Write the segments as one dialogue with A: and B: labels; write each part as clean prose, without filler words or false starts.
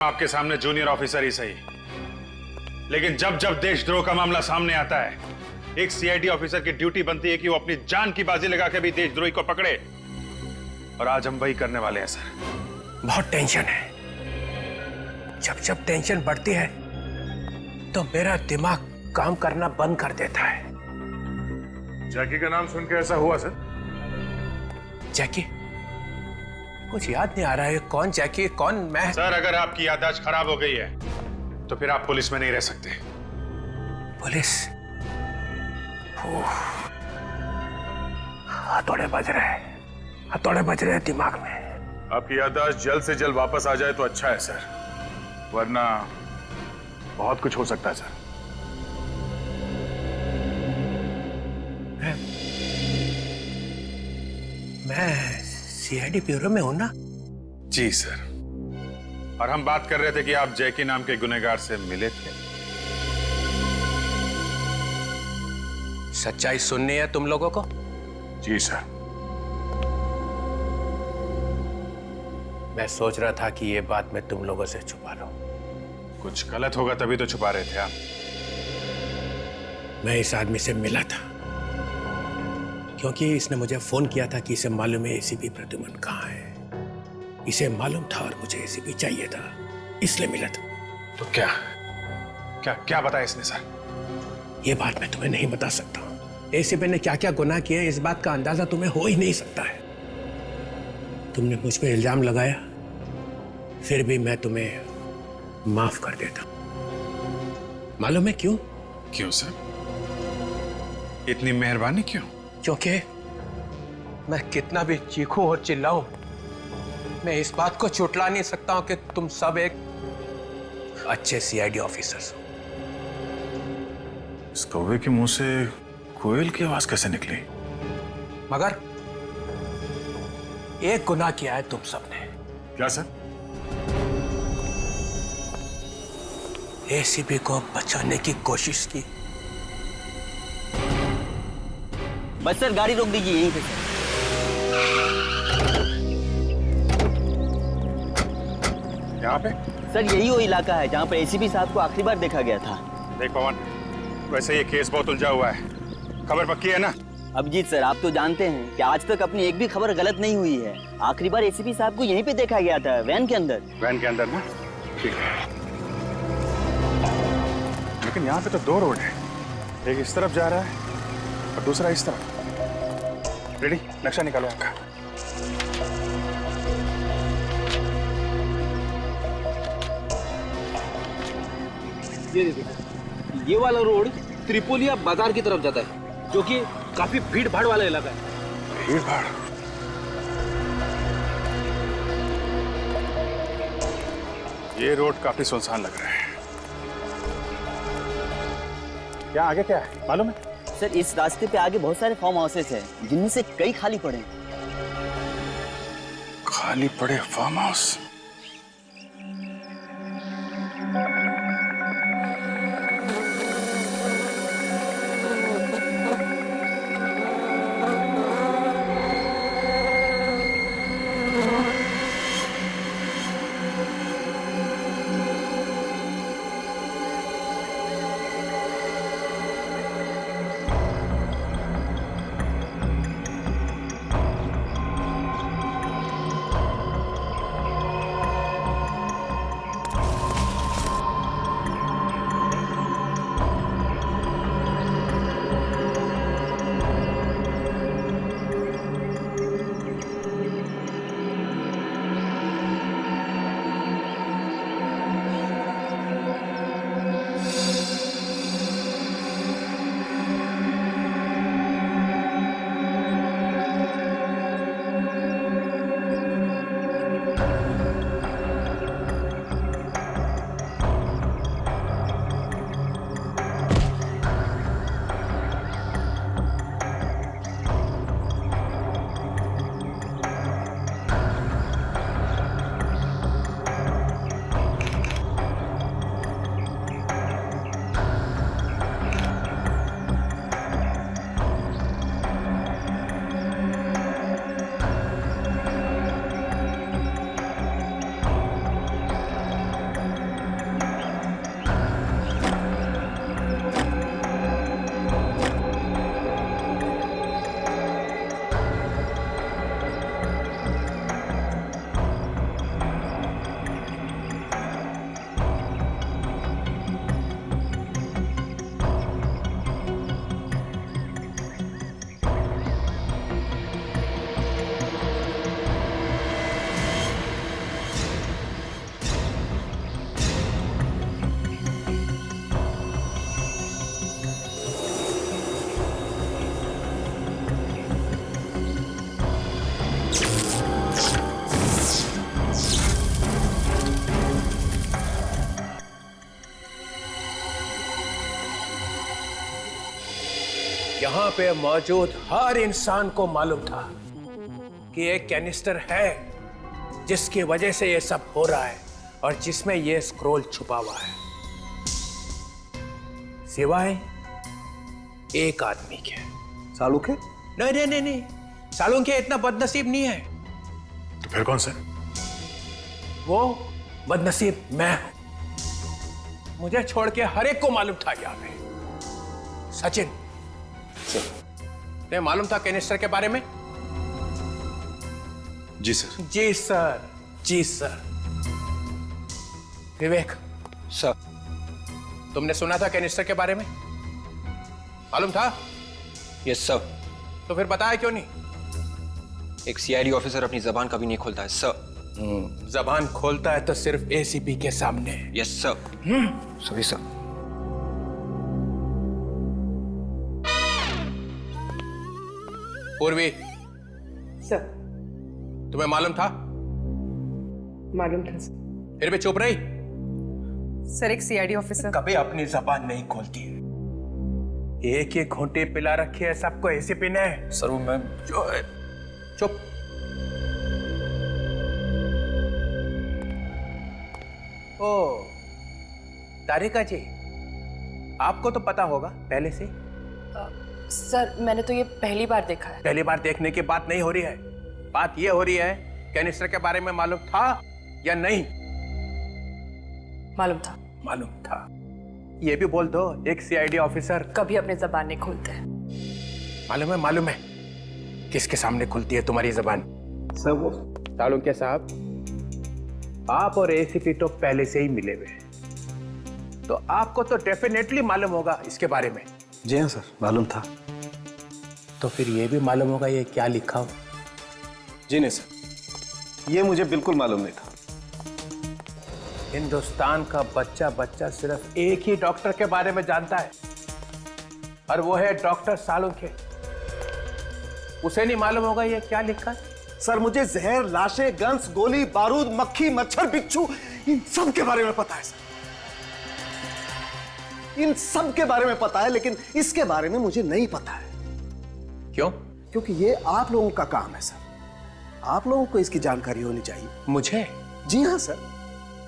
A: आपके सामने junior officer ही सही, लेकिन जब जब देशद्रोह का मामला सामने आता है, एक सीआईडी ऑफिसर की ड्यूटी बनती है कि वो अपनी जान की बाजी लगा के भी देशद्रोही को पकड़े। और आज हम वही करने वाले हैं सर।
B: बहुत टेंशन है। जब जब टेंशन बढ़ती है तो मेरा दिमाग काम करना बंद कर देता है।
A: जैकी का नाम सुन के ऐसा हुआ सर?
B: जैकी? कुछ याद नहीं आ रहा है। कौन जैकी, कौन मैं?
A: सर, अगर आपकी याददाश्त खराब हो गई है तो फिर आप पुलिस में नहीं रह सकते।
B: पुलिस? हथौड़े बज रहे हैं, हथौड़े बज रहे हैं दिमाग में।
A: आपकी याददाश्त जल्द से जल्द वापस आ जाए तो अच्छा है सर, वरना बहुत कुछ हो सकता है सर।
B: मैं सीआईडी ब्यूरो में हूं ना?
A: जी सर, और हम बात कर रहे थे कि आप जैकी नाम के गुनहगार से मिले थे।
B: सच्चाई सुननी है तुम लोगों को?
A: जी सर।
B: मैं सोच रहा था कि ये बात मैं तुम लोगों से छुपा लूं।
A: कुछ गलत होगा तभी तो छुपा रहे थे आप।
B: मैं इस आदमी से मिला था क्योंकि इसने मुझे फोन किया था कि इसे मालूम है एसीपी प्रद्युमन कहाँ है। इसे मालूम था और मुझे एसीपी चाहिए था, इसलिए मिला था।
A: तो क्या क्या क्या बताया इसने सर?
B: ये बात मैं तुम्हें नहीं बता सकता। एसीपी ने क्या क्या गुनाह किए इस बात का अंदाजा तुम्हें हो ही नहीं सकता है। तुमने मुझ पे इल्जाम लगाया, फिर भी मैं तुम्हें माफ कर देता। मालूम है क्यों?
A: क्यों सर? इतनी मेहरबानी क्यों?
B: क्योंकि मैं कितना भी चीखूं और चिल्लाऊं, मैं इस बात को छुटला नहीं सकता हूं कि तुम सब एक अच्छे सीआईडी ऑफिसर्स हो।
A: इस कौवे के मुंह से कोयल की आवाज कैसे निकली?
B: मगर एक गुनाह किया है तुम सबने।
A: क्या सर?
B: एसीपी को बचाने की कोशिश की।
C: बस सर, गाड़ी रोक दीजिए यहीं पे सर।
A: यहाँ पे?
C: सर, यही वो इलाका है जहाँ पर एसीपी साहब को आखिरी बार देखा गया था।
A: देख पवन, वैसे ये केस बहुत उलझा हुआ है, खबर पक्की है ना?
C: अभिजीत सर, आप तो जानते हैं कि आज तक अपनी एक भी खबर गलत नहीं हुई है। आखिरी बार एसीपी साहब को यहीं पे देखा गया था, वैन के अंदर।
A: वैन के अंदर ना? ठीक है, लेकिन यहाँ पे तो दो रोड है, एक इस तरफ जा रहा है और दूसरा इस तरफ। रेडी? नक्शा निकालो आपका।
D: ये देखिए, ये वाला रोड त्रिपोलिया बाजार की तरफ जाता है, जो कि काफी भीड़ भाड़ वाला इलाका है।
A: भीड़ भाड़? ये रोड काफी सुनसान लग रहा है। क्या आगे क्या है मालूम है?
C: सर, इस रास्ते पे आगे बहुत सारे फार्म हाउसेस हैं, जिनमें से कई खाली पड़े हैं।
A: खाली पड़े फार्म हाउस?
B: यहाँ पे मौजूद हर इंसान को मालूम था कि एक कैनिस्टर है जिसकी वजह से ये सब हो रहा है और जिसमें ये स्क्रोल छुपा हुआ है, सिवाय एक आदमी के।
E: सालुखे?
B: नहीं नहीं नहीं नहीं, सालुंखे इतना बदनसीब नहीं है।
A: तो फिर कौन सा?
B: वो बदनसीब मैं हूं। मुझे छोड़ के हर एक को मालूम था यहाँ पे। सचिन, तुम्हें मालूम था कैनिस्टर के बारे में?
A: जी सर।
B: जी सर, जी सर। विवेक
E: सर।
B: तुमने सुना था कैनिस्टर के बारे में? मालूम था?
E: Yes sir.
B: तो फिर बताया क्यों नहीं?
E: एक सीआईडी ऑफिसर अपनी जबान कभी नहीं खोलता है सर।
B: जबान खोलता है तो सिर्फ एसीपी के सामने।
E: Yes sir. Sorry sir.
B: पूर्वी,
F: सर।
B: तुम्हें मालूम था?
F: मालूम था सर।
B: फिर भी चुप रही?
F: सर, एक सीआईडी ऑफिसर
B: कभी अपनी जबान नहीं खोलती है। एक ही घूंटी पिला रखी है सबको एसीपी ने।
E: सर वो मैं
B: चुप। ओ तारिका जी, आपको तो पता होगा पहले से।
F: सर, मैंने तो ये पहली बार देखा है।
B: पहली बार देखने की बात नहीं हो रही है, बात ये हो रही है कैनिस्टर के बारे में मालूम था या नहीं?
F: मालूम था।
B: मालूम था। ये भी बोल दो, एक सीआईडी ऑफिसर
F: कभी अपने जबान नहीं खोलते हैं।
B: मालूम है? मालूम है किसके सामने खुलती है तुम्हारी जबान?
E: सर वो
B: सालुंखे साहब, आप और एसीपी तो पहले से ही मिले हुए हैं, तो आपको तो डेफिनेटली मालूम होगा इसके बारे में।
E: जी हाँ सर, मालूम था।
B: तो फिर ये भी मालूम होगा ये क्या लिखा हो?
E: जी नहीं सर, ये मुझे बिल्कुल मालूम नहीं था।
B: हिंदुस्तान का बच्चा बच्चा सिर्फ एक ही डॉक्टर के बारे में जानता है और वो है डॉक्टर सालुंखे। उसे नहीं मालूम होगा ये क्या लिखा है?
G: सर, मुझे जहर, लाशें, गन्स, गोली, बारूद, मक्खी, मच्छर, बिच्छू, इन सब के बारे में पता है सर। इन सब के बारे में पता है, लेकिन इसके बारे में मुझे नहीं पता है।
B: क्यों?
G: क्योंकि ये आप लोगों का काम है सर। आप लोगों को इसकी जानकारी होनी चाहिए।
B: मुझे?
G: जी हाँ सर,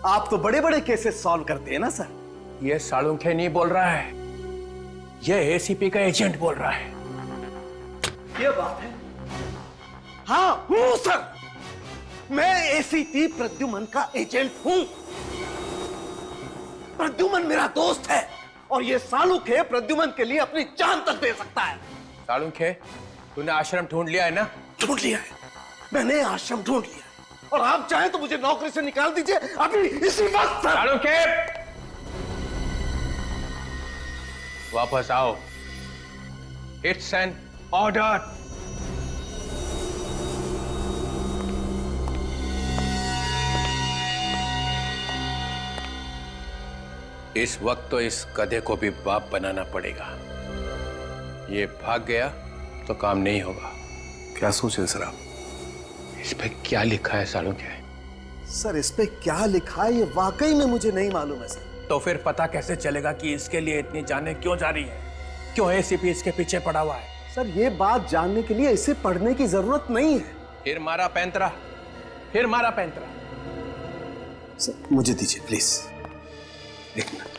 G: आप तो बड़े बड़े केसेस सॉल्व करते हैं ना सर।
B: ये सालुंखे नहीं बोल रहा है, ये एसीपी का एजेंट बोल रहा है।
G: ये बात है। हाँ हूं सर, मैं एसीपी प्रद्युमन का एजेंट हूं। प्रद्युमन मेरा दोस्त है और ये सालुखे प्रद्युमन के लिए अपनी जान तक दे सकता है।
B: सालुंखे, तूने आश्रम ढूंढ लिया है ना?
G: ढूंढ लिया है, मैंने आश्रम ढूंढ लिया और आप चाहें तो मुझे नौकरी से निकाल दीजिए अभी इसी वक्त सर।
B: सालुंखे, वापस आओ। It's an order. इस वक्त तो इस गधे को भी बाप बनाना पड़ेगा। ये भाग गया तो काम नहीं होगा।
E: क्या सोच रहे सर आप?
B: इस पे क्या लिखा है सालुंखे?
G: सर, इस पे क्या लिखा है ये वाकई में मुझे नहीं मालूम है सर।
B: तो फिर पता कैसे चलेगा कि इसके लिए इतनी जानें क्यों जा रही है? क्यों एसीपी इसके पीछे पड़ा हुआ है?
G: सर, ये बात जानने के लिए इसे पढ़ने की जरूरत नहीं है।
B: फिर मारा पैंतरा, फिर मारा पैंतरा।
G: सर, मुझे दीजिए प्लीज एक मिनट।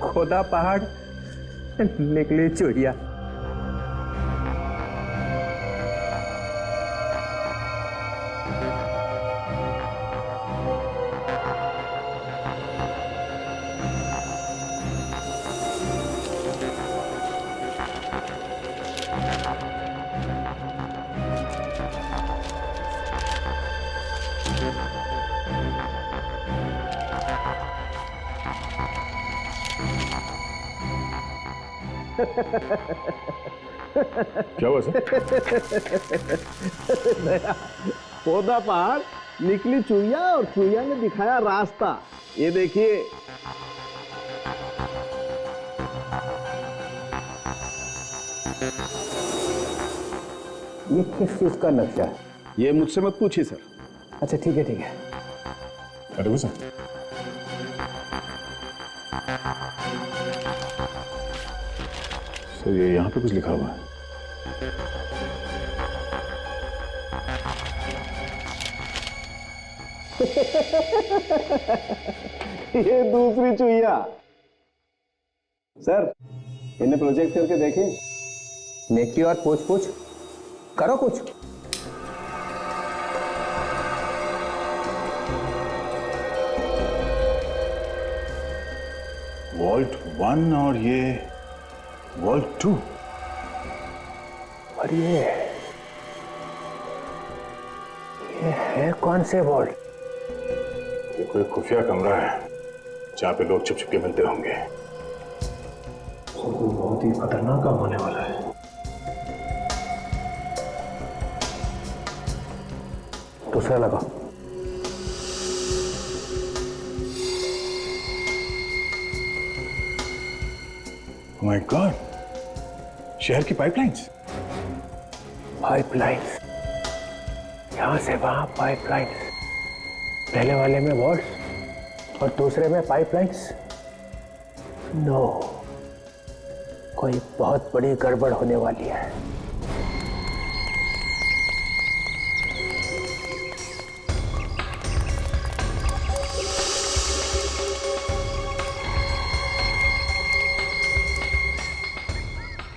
B: खोदा पहाड़ निकली चुड़िया।
A: क्या हुआ सर?
G: पौधा पहाड़, निकली चुईया और चुईया ने दिखाया रास्ता। ये देखिए।
B: ये किस चीज का नक्शा है?
E: ये मुझसे मत पूछिए सर।
B: अच्छा ठीक है ठीक है।
A: अरे वो सर, ये यहाँ पे कुछ लिखा हुआ है।
G: ये दूसरी चुईया। सर, इन्हें प्रोजेक्ट करके देखें।
B: नेकी और पूछ पूछ करो कुछ।
A: वॉल्ट 1 और ये वॉल्ट 2।
B: और ये है कौन से वॉल्ट?
A: ये कोई खुफिया कमरा है जहाँ पे लोग छुप छुप के मिलते होंगे।
B: तो बहुत ही खतरनाक काम होने वाला है। दूसरा लगाओ।
A: Oh my God! शहर की पाइपलाइंस।
B: पाइपलाइंस, यहां से वहां पाइपलाइंस। पहले वाले में वॉल्ट और दूसरे में पाइपलाइंस। नो, कोई बहुत बड़ी गड़बड़ होने वाली है।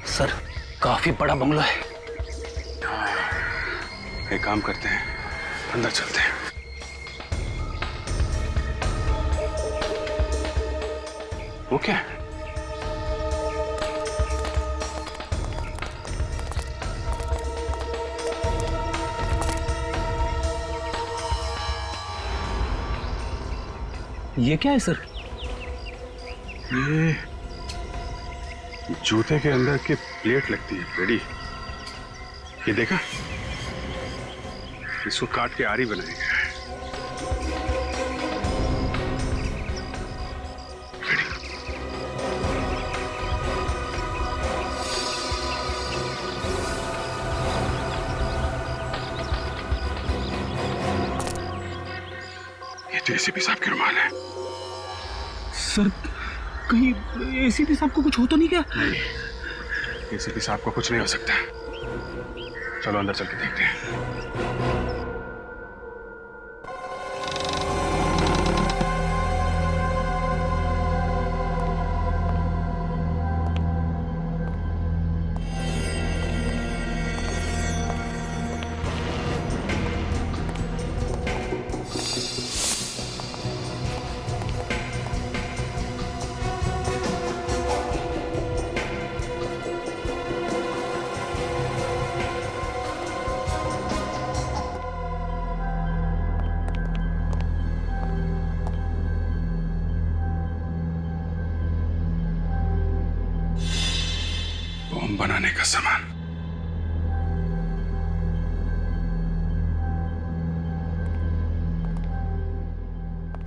D: सर, काफी बड़ा बंगला है।
A: एक काम करते हैं, अंदर चलते हैं। वो क्या है?
D: ये क्या है सर?
A: ये जूते के अंदर की प्लेट लगती है फ्रेडी। ये देखा, इसको काट के आरी बनाया गया है। फ्रेडी, ये तो एसीपी साहब की रुमाल है।
D: सर, कहीं एसीपी साहब को कुछ हो तो नहीं क्या?
A: नहीं, एसीपी साहब को कुछ नहीं हो सकता। चलो अंदर चल के देखते हैं। बम बनाने का सामान।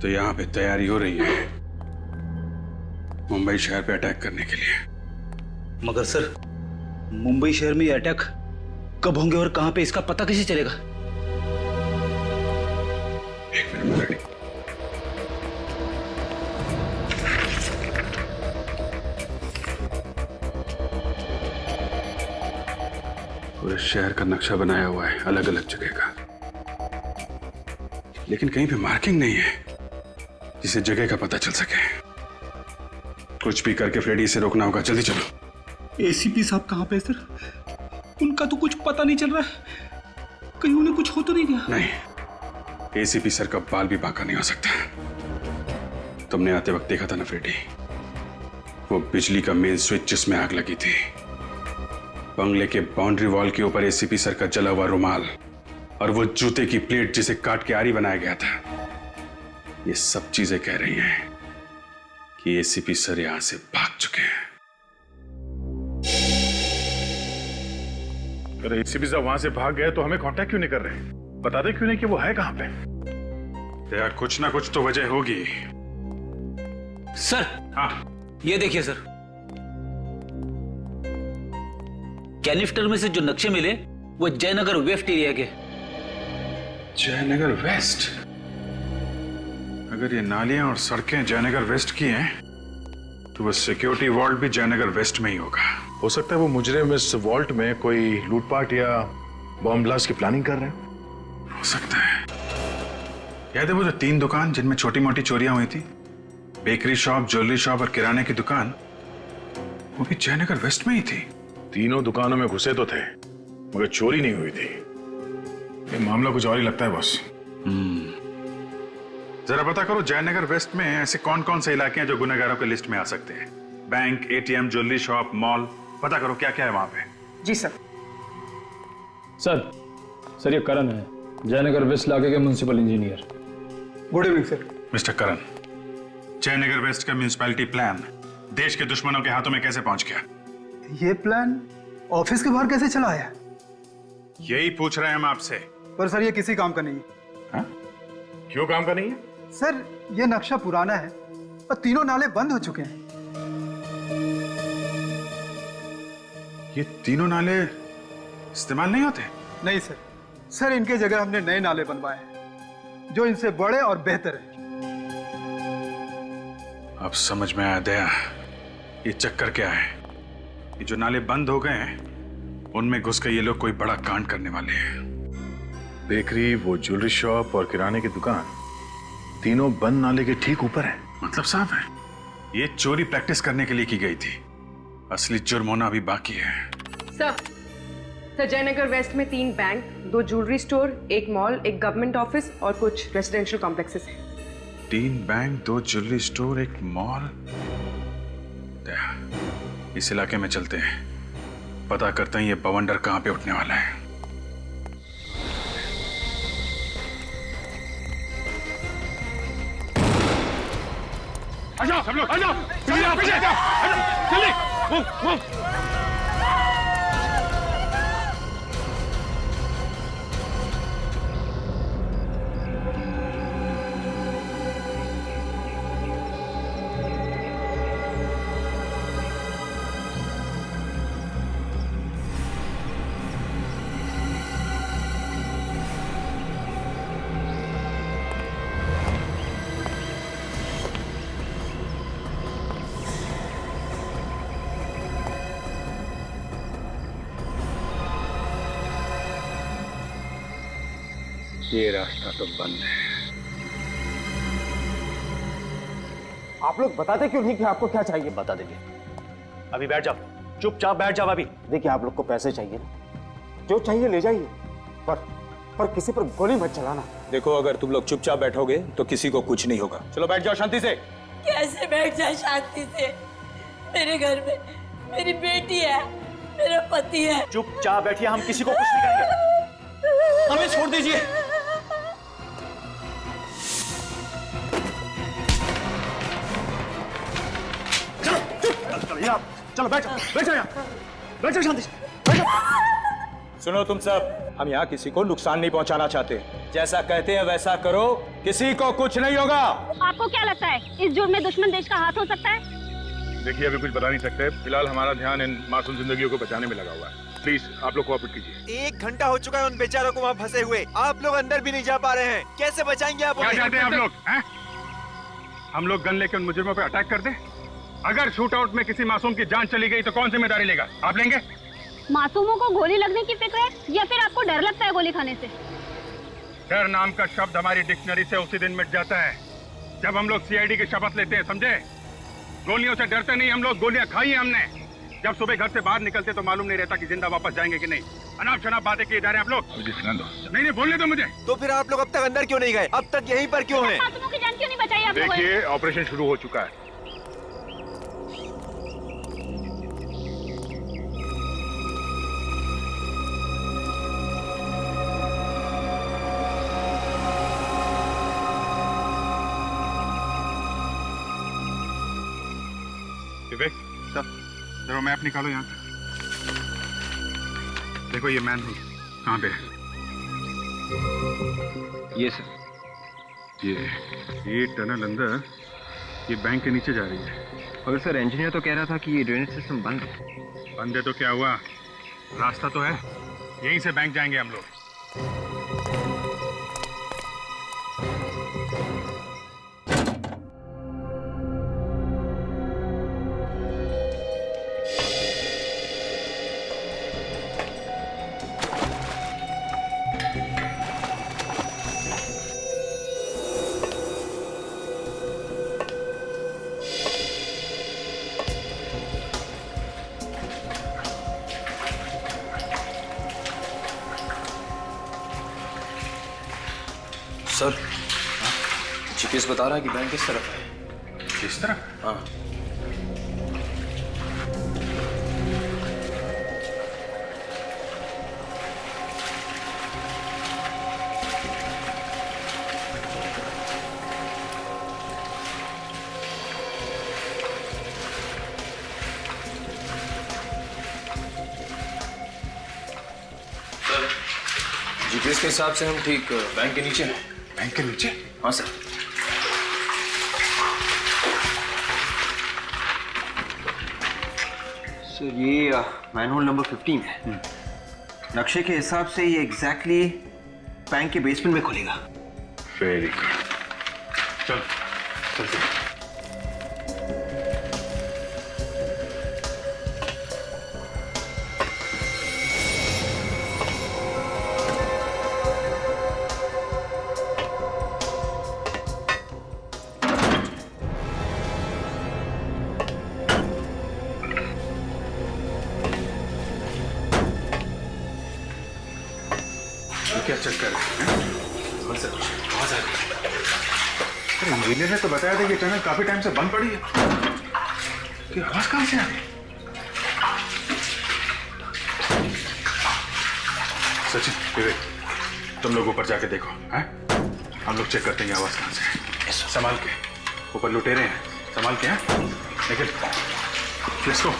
A: तो यहां पे तैयारी हो रही है मुंबई शहर पे अटैक करने के लिए।
D: मगर सर, मुंबई शहर में अटैक कब होंगे और कहां पे, इसका पता कैसे चलेगा?
A: एक मिनट रेडी। पूरे शहर का नक्शा बनाया हुआ है अलग अलग जगह का, लेकिन कहीं पे मार्किंग नहीं है जिसे जगह का पता चल सके। कुछ भी करके फ्रेडी से रोकना होगा। जल्दी चलो।
D: एसीपी साहब कहां पे है सर? उनका तो कुछ पता नहीं चल रहा है। कहीं उन्हें कुछ हो तो नहीं गया?
A: नहीं, एसीपी सर का बाल भी बांका नहीं हो सकता। तुमने आते वक्त देखा था ना फ्रेडी, वो बिजली का मेन स्विच जिसमें आग लगी थी, बंगले के बाउंड्री वॉल के ऊपर एसीपी सर का जला हुआ रुमाल और वो जूते की प्लेट जिसे काट के आरी बनाया गया था, ये सब चीजें कह रही हैं कि एसीपी सर यहां से भाग चुके हैं। अगर एसीपी साहब वहां से भाग गए तो हमें कांटेक्ट क्यों नहीं कर रहे? बता दे क्यों नहीं कि वो है कहां पे? यार कुछ ना कुछ तो वजह होगी।
D: सर
A: हाँ,
D: ये देखिए सर, कैनिस्टर में से जो नक्शे मिले वो जयनगर वेस्ट एरिया के।
A: जयनगर वेस्ट? अगर ये नालियां और सड़कें जयनगर वेस्ट की हैं तो वो सिक्योरिटी वॉल्ट भी जयनगर वेस्ट में ही होगा।
H: हो सकता है वो मुजरिम इस वॉल्ट में कोई लूटपाट या बॉम्ब ब्लास्ट की प्लानिंग कर रहे हैं।
A: हो सकता है। याद है वो जो 3 दुकान जिनमें छोटी मोटी चोरियां हुई थी? बेकरी शॉप, ज्वेलरी शॉप और किराने की दुकान, वो भी जयनगर वेस्ट में ही थी।
H: तीनों दुकानों में घुसे तो थे मगर चोरी नहीं हुई थी।
A: ये मामला कुछ और ही लगता है बॉस। जरा पता करो जयनगर वेस्ट में ऐसे कौन कौन से इलाके हैं जो गुनहगारों की लिस्ट में आ सकते हैं। Bank, ATM, jewellery shop, mall, पता करो क्या क्या है वहां पे।
F: जी सर।
I: सर ये करण है, जयनगर वेस्ट इलाके के municipal engineer.
E: Good evening sir.
A: Mister Karan, Jayanagar west का म्युनिसिपैलिटी प्लान देश के दुश्मनों के हाथों में कैसे पहुंच गया?
E: ये प्लान ऑफिस के बाहर कैसे चला आया?
A: यही पूछ रहे हैं हम आपसे।
E: पर सर ये किसी काम का नहीं है।
A: हाँ? क्यों काम का नहीं है?
E: सर ये नक्शा पुराना है और तीनों नाले बंद हो चुके हैं।
A: ये तीनों नाले इस्तेमाल नहीं होते?
E: नहीं सर, सर इनके जगह हमने नए नाले बनवाए हैं जो इनसे बड़े और बेहतर हैं।
A: अब समझ में आया दया, ये चक्कर क्या है। ये जो नाले बंद हो गए हैं उनमें घुस के ये लोग कोई बड़ा कांड करने वाले हैं।
H: बेकरी, वो ज्वेलरी शॉप और किराने की दुकान तीनों बंद नाले के ठीक ऊपर है।
A: मतलब साफ है ये चोरी प्रैक्टिस करने के लिए की गई थी। असली जुर्म होना अभी बाकी है।
F: सर जयनगर वेस्ट में 3 bank, 2 jewellery store, 1 mall, 1 government office और कुछ रेजिडेंशियल कॉम्प्लेक्सेस हैं।
A: 3 बैंक, 2 ज्वेलरी स्टोर, 1 मॉल। इस इलाके में चलते हैं, पता करते हैं ये बवंडर कहां पे उठने वाला है। आ जाओ सब लोग, आ जाओ, पीछे आ जाओ, जल्दी, मूव। ये रास्ता तो बंद है।
G: आप लोग बताते क्यों नहीं कि आपको क्या चाहिए?
C: बता देंगे।
G: अभी बैठ जाओ, चुपचाप बैठ जाओ। अभी देखिए आप लोग को पैसे चाहिए ना, जो चाहिए ले जाइए, पर किसी पर गोली मत चलाना।
I: देखो अगर तुम लोग चुपचाप बैठोगे तो किसी को कुछ नहीं होगा। चलो बैठ जाओ शांति से।
J: कैसे बैठ जाए शांति से? मेरे घर में मेरी बेटी है, मेरा पति है।
G: चुपचाप बैठिए, हम किसी को कुछ नहीं करेंगे।
D: हमें छोड़ दीजिए।
G: चलो बैठो, बैठो यहाँ, बैठो शांति से, बैठो।
I: सुनो तुम सब, हम यहाँ किसी को नुकसान नहीं पहुँचाना चाहते। जैसा कहते हैं वैसा करो, किसी को कुछ नहीं होगा।
J: आपको क्या लगता है इस जुर्म में दुश्मन देश का हाथ हो सकता है?
A: देखिए अभी कुछ बता नहीं सकते, फिलहाल हमारा ध्यान इन मासूम जिंदगियों को बचाने में लगा हुआ है। प्लीज आप लोग कोऑपरेट कीजिए।
G: 1 घंटा हो चुका है उन बेचारों को वहाँ फंसे हुए, आप लोग अंदर भी नहीं जा पा रहे हैं। कैसे बचाएंगे आप?
A: क्या चाहते हैं आप लोग? हम लोग गन लेकर उन मुजरिमों पे अटैक कर दें? अगर शूट आउट में किसी मासूम की जान चली गई तो कौन जिम्मेदारी लेगा? आप लेंगे?
J: मासूमों को गोली लगने की फिक्र है या फिर आपको डर लगता है गोली खाने से?
A: डर नाम का शब्द हमारी डिक्शनरी से उसी दिन मिट जाता है जब हम लोग सीआईडी की शपथ लेते हैं, समझे? गोलियों से डरते नहीं हम लोग, गोलियां खाई हैं हमने। जब सुबह घर से बाहर निकलते तो मालूम नहीं रहता कि जिंदा वापस जाएंगे कि नहीं। अनाप शनाप बातें किए जा रहे हैं आप लोग। नहीं बोलने दो मुझे।
G: तो फिर आप लोग अब तक अंदर क्यों नहीं गए? अब तक यहीं पर क्यों हैं?
J: मासूमों की जान क्यों नहीं बचाई आप लोगों ने?
A: देखिए ऑपरेशन शुरू हो चुका है। विवेक, जरा मैप निकालो यहाँ से। देखो ये मैन कहाँ पे है?
D: ये सर,
A: ये टनल अंदर ये बैंक के नीचे जा रही है।
D: मगर सर इंजीनियर तो कह रहा था कि ये ड्रेनेज सिस्टम बंद है।
A: बंद है तो क्या हुआ, रास्ता तो है, यहीं से बैंक जाएंगे हम लोग।
D: सर जीपीएस बता रहा है कि बैंक किस तरफ है।
A: किस तरफ?
D: हाँ। जीपीएस के हिसाब से हम ठीक बैंक के नीचे हैं।
A: बैंक के नीचे?
D: हाँ सर। सर ये मैनहोल नंबर 15 है। नक्शे के हिसाब से ये एग्जैक्टली बैंक के बेसमेंट में खुलेगा।
A: वेरी गुड, चल चलते। क्या चक्कर है? इंजीनियर ने तो बताया था कि टनल काफी टाइम से बंद पड़ी है, कि आवाज कहां से आ रही? सचिन, विवेक, तुम लोग ऊपर जाके देखो, हैं? हम लोग चेक करते हैं आवाज कहां से है। संभाल के, ऊपर लुटेरे हैं, संभाल के, हैं? लेकिन लेट्स गो।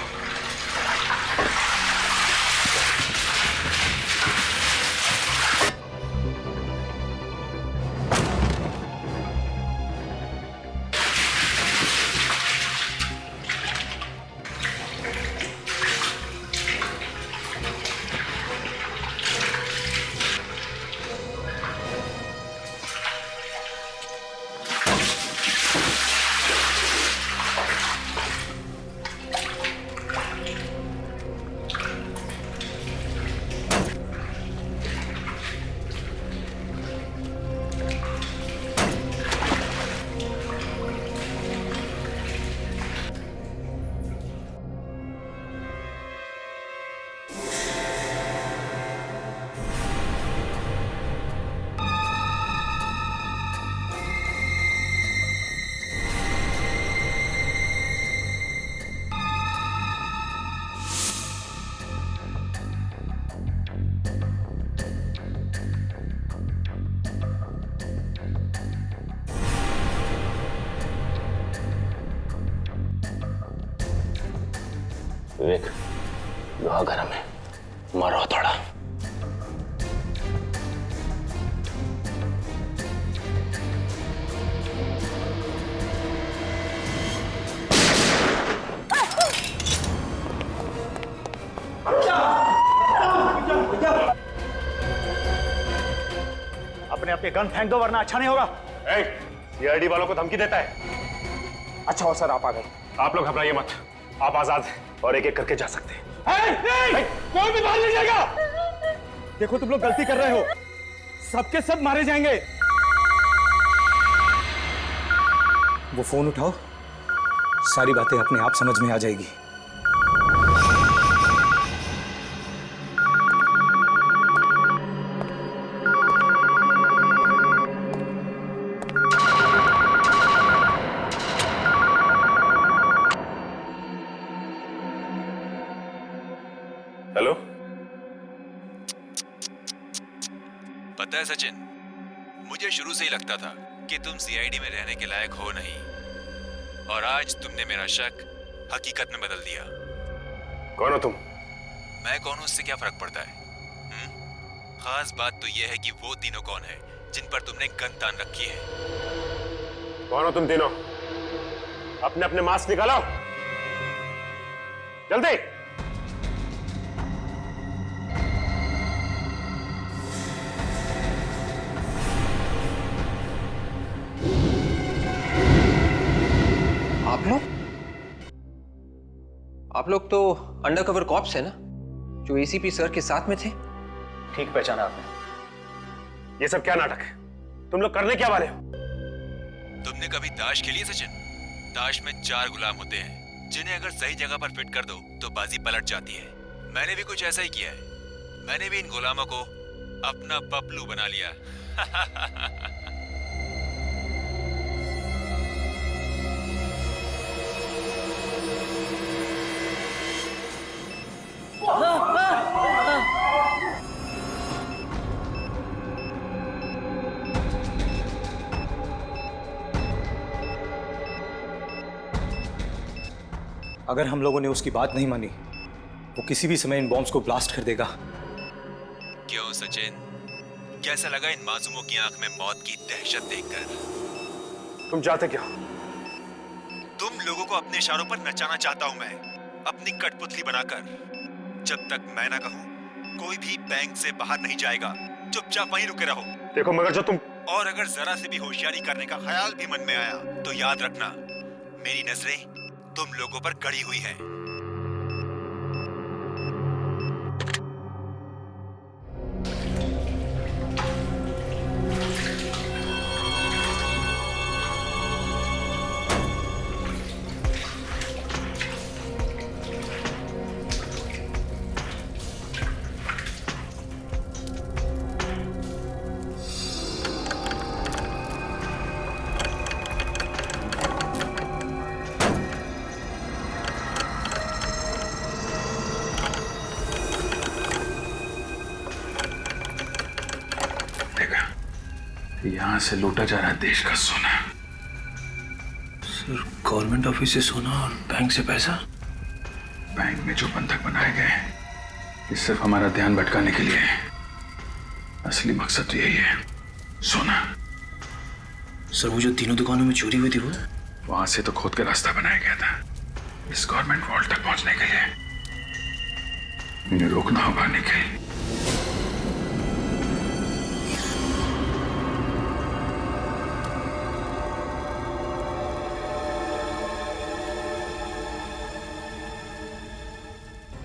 B: विवेक, लोहा गरम है, मारो थोड़ा।
G: अपने अपने गन फेंक दो वरना अच्छा नहीं होगा।
A: सीआईडी वालों को धमकी देता है।
G: अच्छा हो सर, आप आ गए।
A: आप लोग घबराइए मत, आप आजाद हैं और एक एक करके जा सकते हैं।
G: कोई भी बाहर नहीं जाएगा। देखो तुम लोग गलती कर रहे हो, सबके सब मारे जाएंगे। वो फोन उठाओ, सारी बातें अपने आप समझ में आ जाएगी।
A: हेलो,
K: पता है सचिन, मुझे शुरू से ही लगता था कि तुम सीआईडी में रहने के लायक हो नहीं, और आज तुमने मेरा शक हकीकत में बदल दिया।
A: कौन हो तुम?
K: मैं कौन हूं उससे क्या फर्क पड़ता है? खास बात तो यह है कि वो तीनों कौन है जिन पर तुमने गन तान रखी है।
G: कौन हो तुम तीनों? अपने अपने मास्क निकालो जल्दी।
D: आप लोग तो अंडरकवर कॉप्स है ना, जो एसीपी सर के साथ में थे?
G: ठीक पहचाना आपने। ये सब क्या नाटक है? तुम लोग करने क्या वाले हो?
K: तुमने कभी ताश खेली है सचिन? ताश में 4 गुलाम होते हैं जिन्हें अगर सही जगह पर फिट कर दो तो बाजी पलट जाती है। मैंने भी कुछ ऐसा ही किया है। मैंने भी इन गुलामों को अपना पपलू बना लिया।
I: अगर हम लोगों ने उसकी बात नहीं मानी, वो किसी भी समय इन बॉम्ब्स को ब्लास्ट कर देगा।
K: क्यों सचिन, कैसा लगा इन मासूमों की आंख में मौत की दहशत देखकर?
G: तुम चाहते क्या?
K: तुम लोगों को अपने इशारों पर नचाना चाहता हूं मैं, अपनी कठपुतली बनाकर। जब तक मैं ना कहूं, कोई भी बैंक से बाहर नहीं जाएगा। चुपचाप वहीं रुके रहो।
G: देखो मगर जो तुम,
K: और अगर जरा से भी होशियारी करने का ख्याल भी मन में आया तो याद रखना, मेरी नजरें तुम लोगों पर गड़ी हुई हैं।
H: यहां से लूटा जा रहा है देश का सोना।
B: सर, गवर्नमेंट ऑफिस से सोना और बैंक से पैसा?
H: बैंक में जो बंधक बनाए गए हैं, ये सिर्फ हमारा ध्यान भटकाने के लिए है। असली मकसद तो यही है, सोना।
B: सर, वो जो तीनों दुकानों में चोरी हुई थी, वो
H: वहां से तो खोद के रास्ता बनाया गया था इस गवर्नमेंट वॉल्ट तक पहुंचने के लिए। इन्हें रोकना होगा निखिल।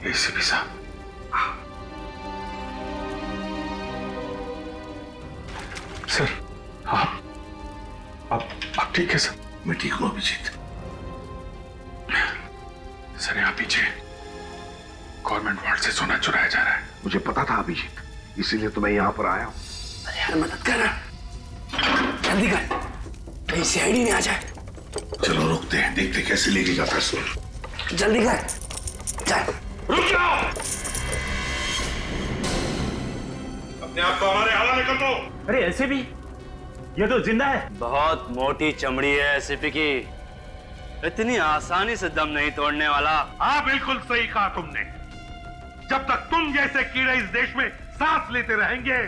H: एसीपी साहब, सर, आप ठीक है सर?
B: मैं ठीक हूँ अभिजीत।
H: सर, यहाँ पीछे गवर्नमेंट वार्ड से सोना चुराया जा रहा है।
B: मुझे पता था अभिजीत, इसीलिए तो मैं यहाँ पर आया हूँ। अरे यार, मदद कर, जल्दी कर, कहीं सीआईडी नहीं आ जाए।
H: चलो रुकते हैं, देखते कैसे लेके जाता है सोना।
B: जल्दी कर, चल।
A: रुक जाओ! अपने आप को हमारे हवाले कर दो।
G: अरे एसीपी, ये तो जिंदा है।
C: बहुत मोटी चमड़ी है एसीपी की, इतनी आसानी से दम नहीं तोड़ने वाला।
A: हाँ, बिल्कुल सही कहा तुमने। जब तक तुम जैसे कीड़े इस देश में सांस लेते रहेंगे,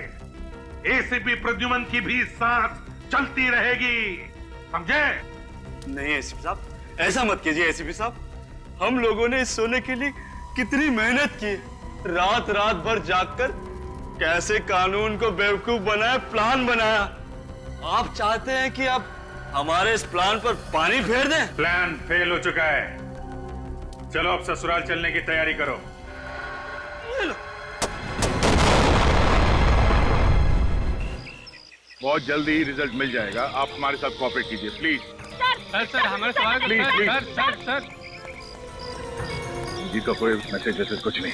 A: एसीपी प्रद्युमन की भी सांस चलती रहेगी, समझे?
C: नहीं एसीपी साहब, ऐसा मत कीजिए एसीपी साहब। हम लोगों ने इस सोने के लिए कितनी मेहनत की, रात रात भर जागकर कैसे कानून को बेवकूफ बनाया, प्लान बनाया। आप चाहते हैं कि अब हमारे इस प्लान पर पानी फेर दें?
A: प्लान फेल हो चुका है। चलो अब ससुराल चलने की तैयारी करो।
H: बहुत जल्दी रिजल्ट मिल जाएगा। आप हमारे साथ कोऑपरेट कीजिए प्लीज।
D: सर, हमारे सवाल का
H: प्लीज।
D: सर।
H: जी का कोई मैसेज कुछ नहीं।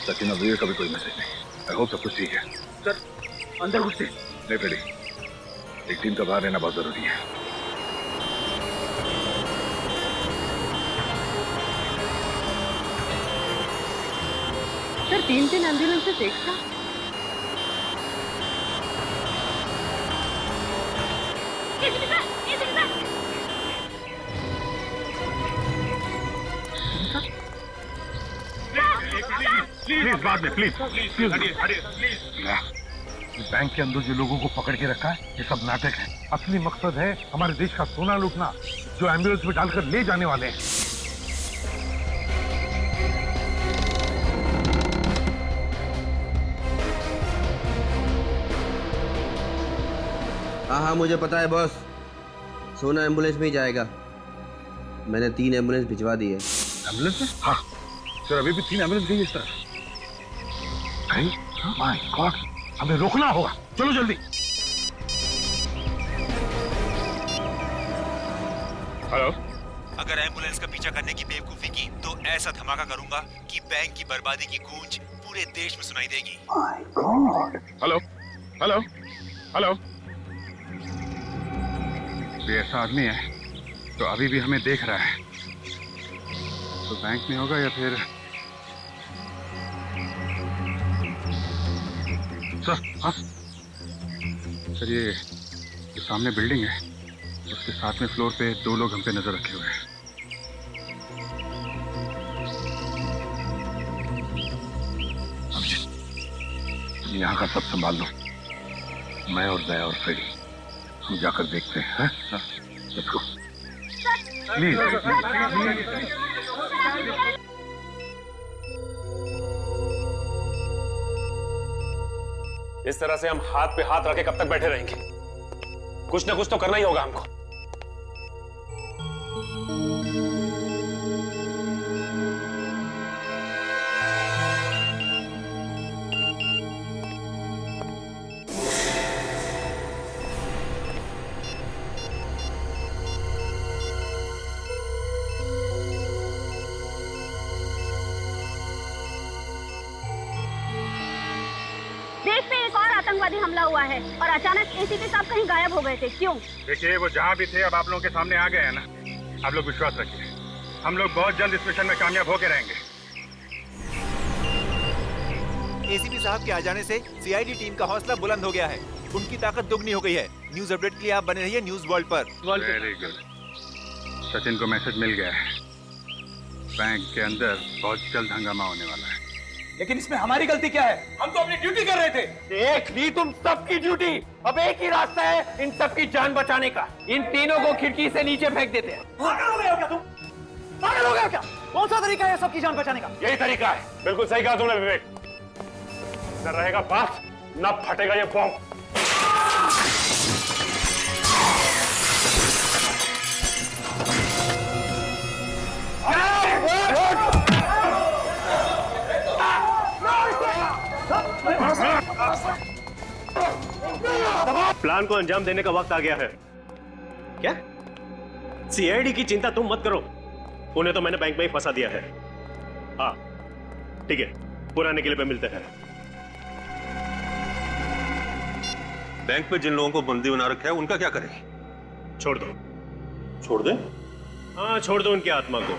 H: सचिन और वीर का भी कोई मैसेज नहीं। आई होप सब कुछ ठीक है।
D: सर, अंदर घुसते।
H: नहीं रेडी। एक टीम का बाहर रहना बहुत जरूरी है।
F: सर, 3 एम्बुलेंसेस एक साथ?
A: प्लीज बाद में, प्लीज प्लीज।
L: बैंक के अंदर जो लोगों को पकड़ के रखा है ये सब नाटक है। असली मकसद है हमारे देश का सोना लूटना, जो एम्बुलेंस में डालकर ले जाने वाले हैं।
M: हाँ हाँ मुझे पता है बॉस, सोना एम्बुलेंस में ही जाएगा। मैंने 3 एम्बुलेंस भिजवा दी है।
L: एम्बुलेंस में? हाँ सर, अभी भी 3 एम्बुलेंस गई है सर। माय गॉड, हमें रोकना होगा, चलो जल्दी।
A: हेलो,
K: अगर एम्बुलेंस का पीछा करने की बेवकूफी की तो ऐसा धमाका करूंगा कि बैंक की बर्बादी की गूंज पूरे देश में सुनाई देगी।
L: My God.
H: Hello hello hello, ये ऐसा आदमी है तो अभी भी हमें देख रहा है, तो बैंक में होगा या फिर सर? हाँ सर, ये सामने बिल्डिंग है, उसके साथ में फ्लोर पे 2 लोग हम पे नजर रखे हुए हैं।
L: यहाँ का सब संभाल लो, मैं और दया और फ्रेडी हम जाकर देखते हैं। Let's go please.
G: इस तरह से हम हाथ पे हाथ रखे कब तक बैठे रहेंगे? कुछ ना कुछ तो करना ही होगा हमको।
N: देश में एक और आतंकवादी हमला हुआ है और अचानक एसीपी साहब कहीं गायब हो गए थे, क्यों?
A: देखिए, वो जहाँ भी थे अब आप लोगों के सामने आ गए हैं ना। आप लोग विश्वास रखिए, हम लोग बहुत जल्द इस मिशन में कामयाब होके रहेंगे।
K: एसीपी साहब के आ जाने से सीआईडी टीम का हौसला बुलंद हो गया है, उनकी ताकत दुगनी हो गई है। न्यूज अपडेट के लिए आप बने रहिए न्यूज वर्ल्ड पर।
H: वेरी गुड, सचिन को मैसेज मिल गया है, बैंक के अंदर बहुत जल्द हंगामा होने वाला है।
I: लेकिन इसमें हमारी गलती क्या है? हम तो अपनी ड्यूटी कर रहे थे।
G: देख ली तुम सबकी ड्यूटी। अब एक ही रास्ता है इन सबकी जान बचाने का, इन तीनों को खिड़की से नीचे फेंक देते हैं।
I: पागल हो गए हो क्या तुम? पागल हो गए हो क्या? कौन सा तरीका है सबकी जान बचाने का?
G: यही तरीका है। बिल्कुल सही कहा तुमने विवेक। न रहेगा पास, न फटेगा ये बॉम्ब।
D: प्लान को अंजाम देने का वक्त आ गया है। क्या? सीआईडी की चिंता तुम मत करो, उन्हें तो मैंने बैंक में ही फंसा दिया है। हाँ ठीक है, पुराने किले पे मिलते हैं।
O: बैंक में जिन लोगों को बंदी बना रखा है उनका क्या करें?
D: छोड़ दो।
O: छोड़ दें?
D: हाँ छोड़ दो, उनकी आत्मा को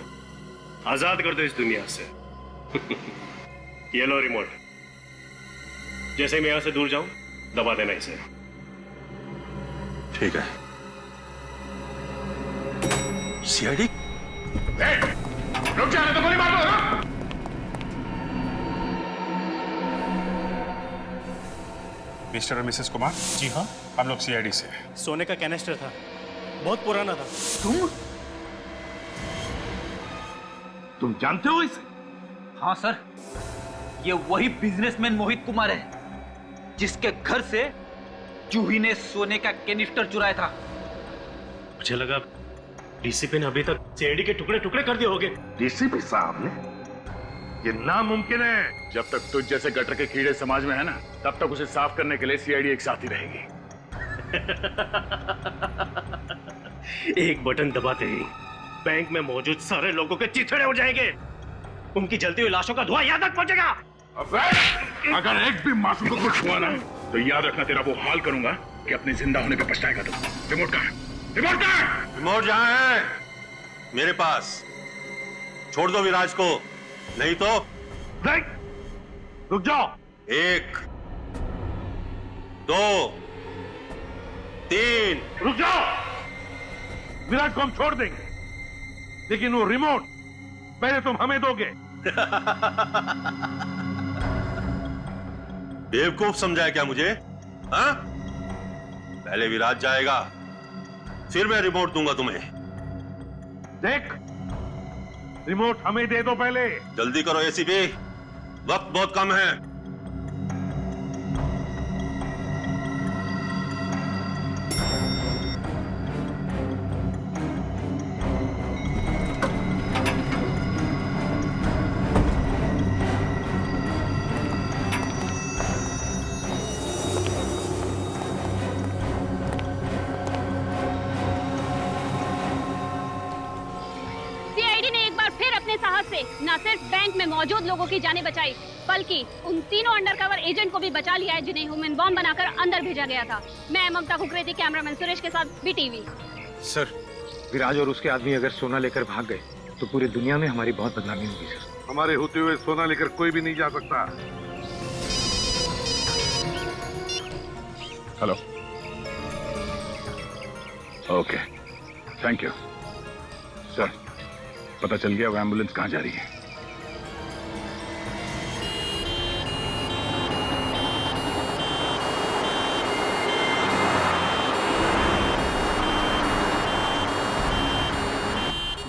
D: आजाद कर दो इस दुनिया से। ये लो रिमोट, जैसे मैं यहां से दूर जाऊं दबा देना इसे।
O: ठीक है। सीआईडी?
H: रुक जा, तो गोली मार दो। मिस्टर और मिसेस कुमार?
I: जी हाँ।
H: हम लोग सीआईडी से।
I: सोने का कैनिस्टर था, बहुत पुराना था।
L: तुम जानते हो इसे?
D: हाँ सर, ये वही बिजनेसमैन मोहित कुमार है जिसके घर से जूही ने सोने का कैनिस्टर चुराया था। मुझे लगा डीसीपी ने अभी तक सीआईडी के टुकड़े टुकड़े कर दिए होंगे।
L: डीसीपी साहब ने? ये नामुमकिन है।
H: जब तक तुझ जैसे गटर के कीड़े समाज में है ना, तब तक उसे साफ करने के लिए सीआईडी एक साथ ही रहेगी।
D: एक बटन दबाते ही बैंक में मौजूद सारे लोगों के चिथड़े हो जाएंगे, उनकी जलती हुई लाशों का धुआं यहाँ तक पहुंचेगा।
H: अगर एक भी मासूम को कुछ हुआ ना, तो याद रखना तेरा वो हाल करूंगा कि अपने जिंदा होने पे पछताएगा तुम। रिमोट कहाँ है? रिमोट कहाँ है?
O: रिमोट जहां है मेरे पास। छोड़ दो विराज को, नहीं तो
L: रुक जाओ।
O: 1 2 3
L: रुक जाओ। विराट को हम छोड़ देंगे, लेकिन वो रिमोट पहले तुम हमें दोगे।
O: बेवकूफ समझा है क्या मुझे? हाँ? पहले विराज जाएगा, फिर मैं रिमोट दूंगा तुम्हें।
L: देख, रिमोट हमें दे दो पहले।
O: जल्दी करो एसीपी, वक्त बहुत कम है।
N: सीआईडी ने एक बार फिर अपने साहस से न सिर्फ बैंक में मौजूद लोगों की जानें बचाई, बल्कि उन तीनों अंडरकवर एजेंट को भी बचा लिया है जिन्हें ह्यूमन बॉम्ब बनाकर अंदर भेजा गया था। मैं ममता कुकरेती, कैमरामैन सुरेश के साथ बीटीवी।
I: सर, विराज और उसके आदमी अगर सोना लेकर भाग गए तो पूरी दुनिया में हमारी बहुत बदनामी होगी सर।
L: हमारे होते हुए सोना लेकर कोई भी नहीं जा सकता। Hello, okay, thank you sir. पता चल गया वो एम्बुलेंस कहाँ जा रही है।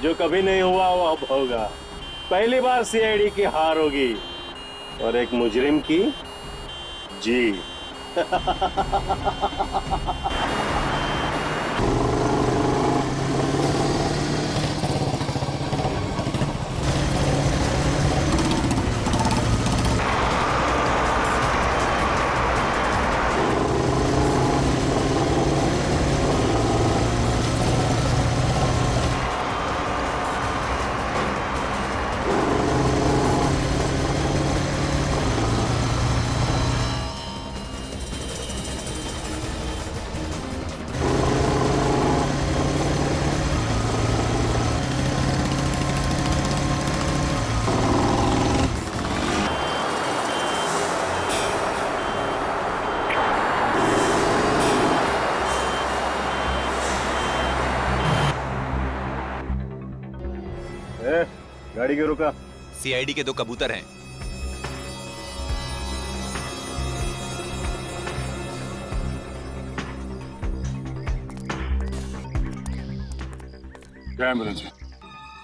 O: जो कभी नहीं हुआ वो अब होगा। पहली बार सीआईडी की हार होगी और एक मुजरिम की जीत।
K: गाड़ी क्यों रुका? सीआईडी के 2 कबूतर हैं।
L: क्या एम्बुलेंस में?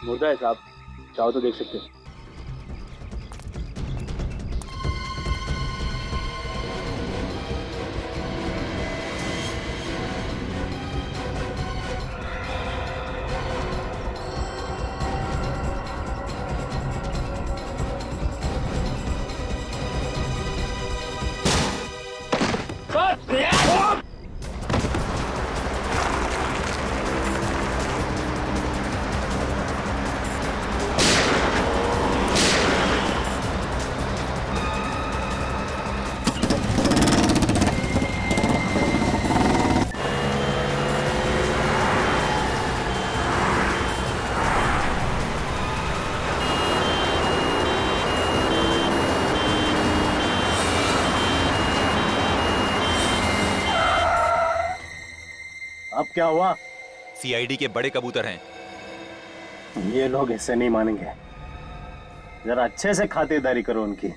G: मुर्दा है साहब, चाहो तो देख सकते हैं।
O: अब क्या हुआ?
K: सीआईडी के बड़े कबूतर हैं।
O: ये लोग ऐसे नहीं मानेंगे, जरा अच्छे से खातिरदारी करो उनकी।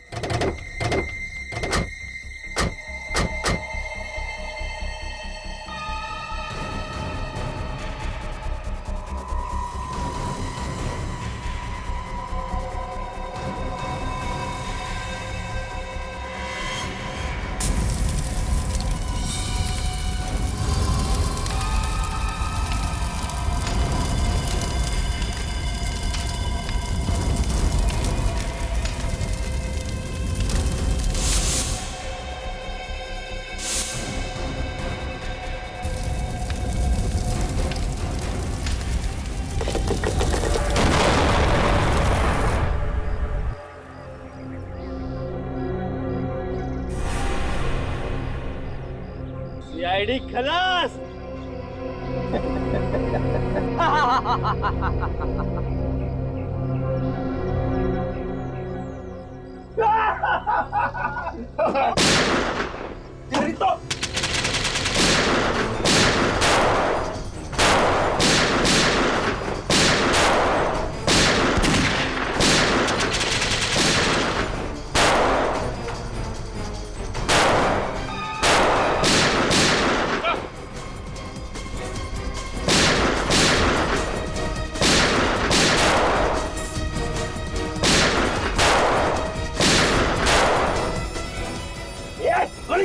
C: सीआईडी खलास।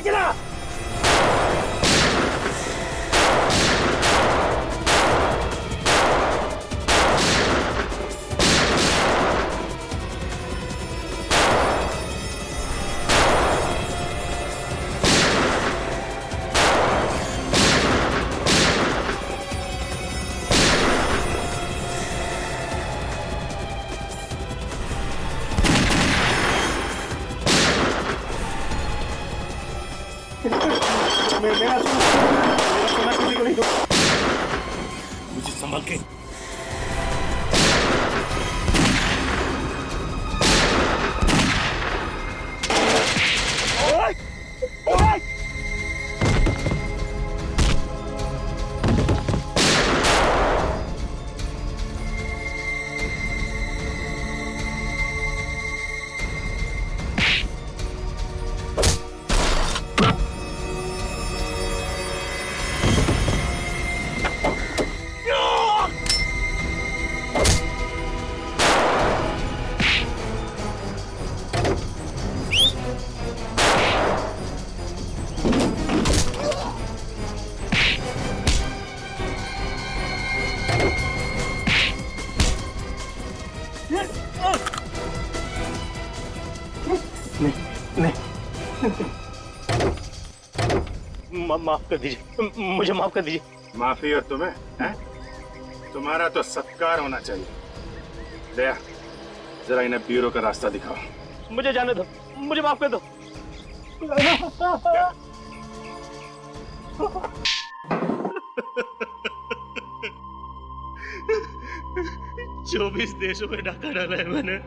G: गोली चला।
B: मुझे संभाल के।
O: माफ कर दीजिए, मुझे माफ कर दीजिए।
A: माफी और तुम्हें है? तुम्हारा तो सत्कार होना चाहिए। दया, जरा इन्हें ब्यूरो का रास्ता दिखाओ।
O: मुझे जाने दो, मुझे माफ कर दो।
B: 24 देशों में डाका डाला है मैंने,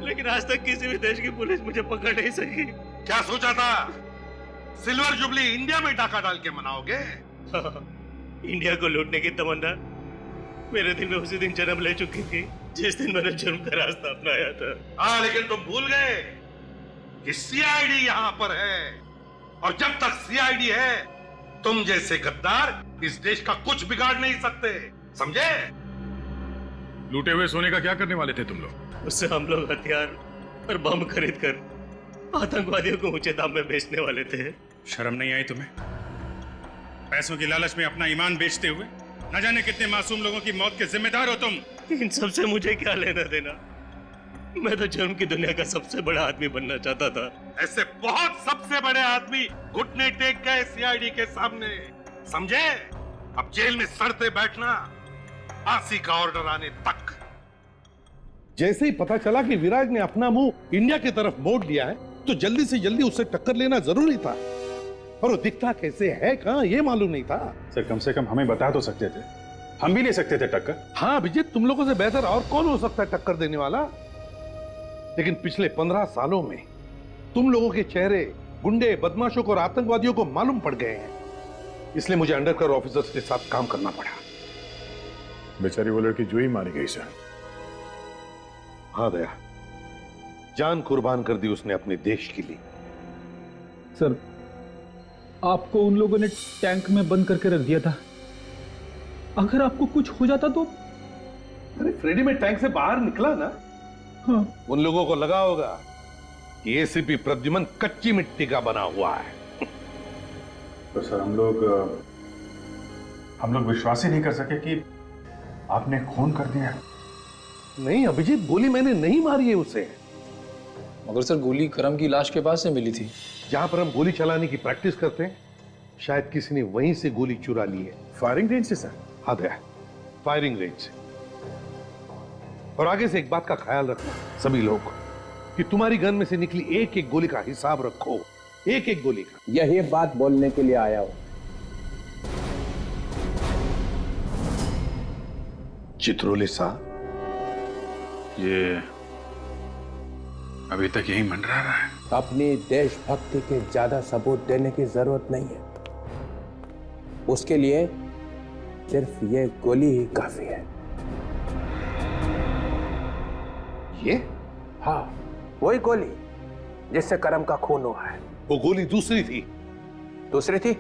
B: लेकिन आज तक किसी भी देश की पुलिस मुझे पकड़ नहीं सकी।
L: क्या सोचा था? सिल्वर जुबली इंडिया में डाका डाल के मनाओगे?
B: इंडिया को लूटने की तमन्ना मेरे दिल में उसी दिन जन्म ले चुकी थी जिस दिन मैंने जुर्म का रास्ता अपनाया था।
L: हाँ, लेकिन तुम भूल गए कि सीआईडी यहाँ पर है, और जब तक सीआईडी है तुम जैसे गद्दार इस देश का कुछ बिगाड़ नहीं सकते, समझे?
H: लूटे हुए सोने का क्या करने वाले थे तुम लोग?
B: उससे हम लोग हथियार और बम खरीद कर आतंकवादियों को ऊंचे दाम में बेचने वाले थे।
A: शर्म नहीं आई तुम्हें? पैसों की लालच में अपना ईमान बेचते हुए न जाने कितने मासूम लोगों की मौत के जिम्मेदार हो तुम।
B: इन सब से मुझे क्या लेना देना? मैं तो जुर्म की दुनिया का सबसे बड़ा आदमी बनना चाहता था।
L: ऐसे बहुत सबसे बड़े आदमी घुटने टेक गए सीआईडी के सामने, समझे? अब जेल में सड़ते बैठना फांसी का ऑर्डर आने तक।
P: जैसे ही पता चला कि विराज ने अपना मुंह इंडिया की तरफ मोड़ लिया है, तो जल्दी से जल्दी उससे टक्कर लेना जरूरी था। और वो दिखता कैसे है कहां, ये मालूम नहीं था।
A: सर, कम से कम हमें बता तो सकते थे, हम भी ले सकते थे टक्कर।
P: हाँ अभिजीत, तुम लोगों से बेहतर और कौन हो सकता है टक्कर देने वाला? लेकिन पिछले 15 सालों में तुम लोगों के चेहरे गुंडे, बदमाशों को और आतंकवादियों को मालूम पड़ गए हैं, इसलिए मुझे अंडरकवर ऑफिसर्स के साथ काम करना पड़ा।
H: बेचारी वो लड़की जो ही मारी गई सर।
P: हाँ दया, जान कुर्बान कर दी उसने अपने देश के लिए।
Q: सर, आपको उन लोगों ने टैंक में बंद करके रख दिया था, अगर आपको कुछ हो जाता तो?
P: अरे फ्रेडी में टैंक से बाहर निकला ना। हाँ। उन लोगों को लगा होगा कि एसीपी प्रद्युमन कच्ची मिट्टी का बना हुआ है।
A: तो सर, हम लोग विश्वास ही नहीं कर सके कि आपने खून कर दिया।
P: नहीं अभिजीत, गोली मैंने नहीं मारी है उसे।
Q: मगर सर, गोली करम की लाश के पास से मिली थी।
P: जहां पर हम गोली चलाने की प्रैक्टिस करते हैं, शायद किसी ने वहीं से गोली चुरा ली है।
A: फायरिंग रेंज से सर?
P: हाँ दया, फायरिंग रेंज से। और आगे से एक बात का ख्याल रखना सभी लोग, कि तुम्हारी गन में से निकली एक एक गोली का हिसाब रखो, एक एक गोली का।
B: यही बात बोलने के लिए आया हूं।
P: चित्रोले साहब,
A: ये अभी तक यही मंडरा रहा है।
B: अपनी देशभक्ति के ज्यादा सबूत देने की जरूरत नहीं है, उसके लिए सिर्फ ये गोली ही काफी है।
P: ये?
B: हाँ, वही गोली जिससे करम का खून हुआ है।
P: वो गोली दूसरी थी?
B: दूसरी थी?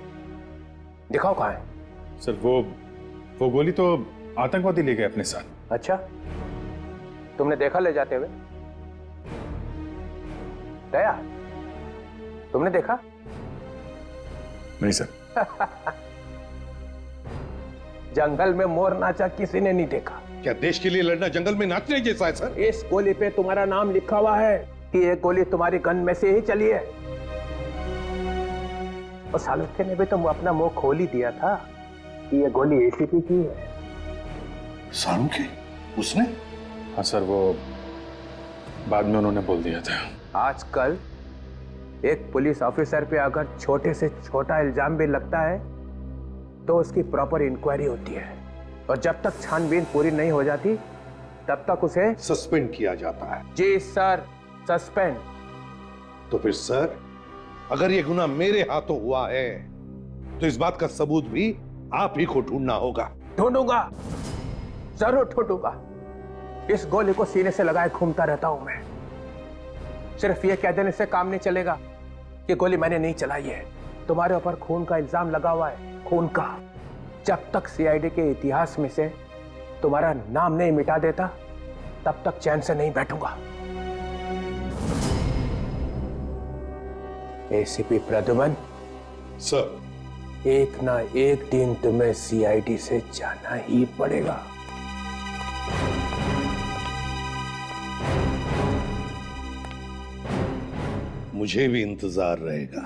B: दिखाओ कहां है।
A: सर, वो गोली तो आतंकवादी ले गए अपने साथ।
B: अच्छा, तुमने देखा ले जाते हुए? दया, तुमने देखा?
A: नहीं सर।
B: जंगल में मोर नाचा किसी ने नहीं देखा।
P: क्या देश के लिए लड़ना जंगल में नाचने जैसा है सर?
B: इस गोली पे तुम्हारा नाम लिखा हुआ है कि ये गोली तुम्हारी गन में से ही चली है। और सालुखे ने भी तो अपना मुंह खोल ही दिया था कि ये गोली एसीपी की है।
P: सालुखे? उसने?
A: हाँ सर, वो बाद में उन्होंने बोल दिया था।
B: आजकल एक पुलिस ऑफिसर पे अगर छोटे से छोटा इल्जाम भी लगता है तो उसकी प्रॉपर इंक्वायरी होती है, और जब तक छानबीन पूरी नहीं हो जाती तब तक उसे
P: सस्पेंड किया जाता है।
B: जी सर, सस्पेंड।
P: तो फिर सर, अगर ये गुनाह मेरे हाथों हुआ है तो इस बात का सबूत भी आप ही को ढूंढना होगा।
B: ढूंढूंगा, जरूर ढूंढूंगा। इस गोली को सीने से लगाए घूमता रहता हूं मैं। सिर्फ ये कह देने से काम नहीं चलेगा कि गोली मैंने नहीं चलाई है। तुम्हारे ऊपर खून का इल्जाम लगा हुआ है, खून का। जब तक सीआईडी के इतिहास में से तुम्हारा नाम नहीं मिटा देता तब तक चैन से नहीं बैठूंगा। एसीपी प्रद्युमन
P: सर,
B: एक ना एक दिन तुम्हें सीआईडी से जाना ही पड़ेगा।
P: मुझे भी इंतजार रहेगा।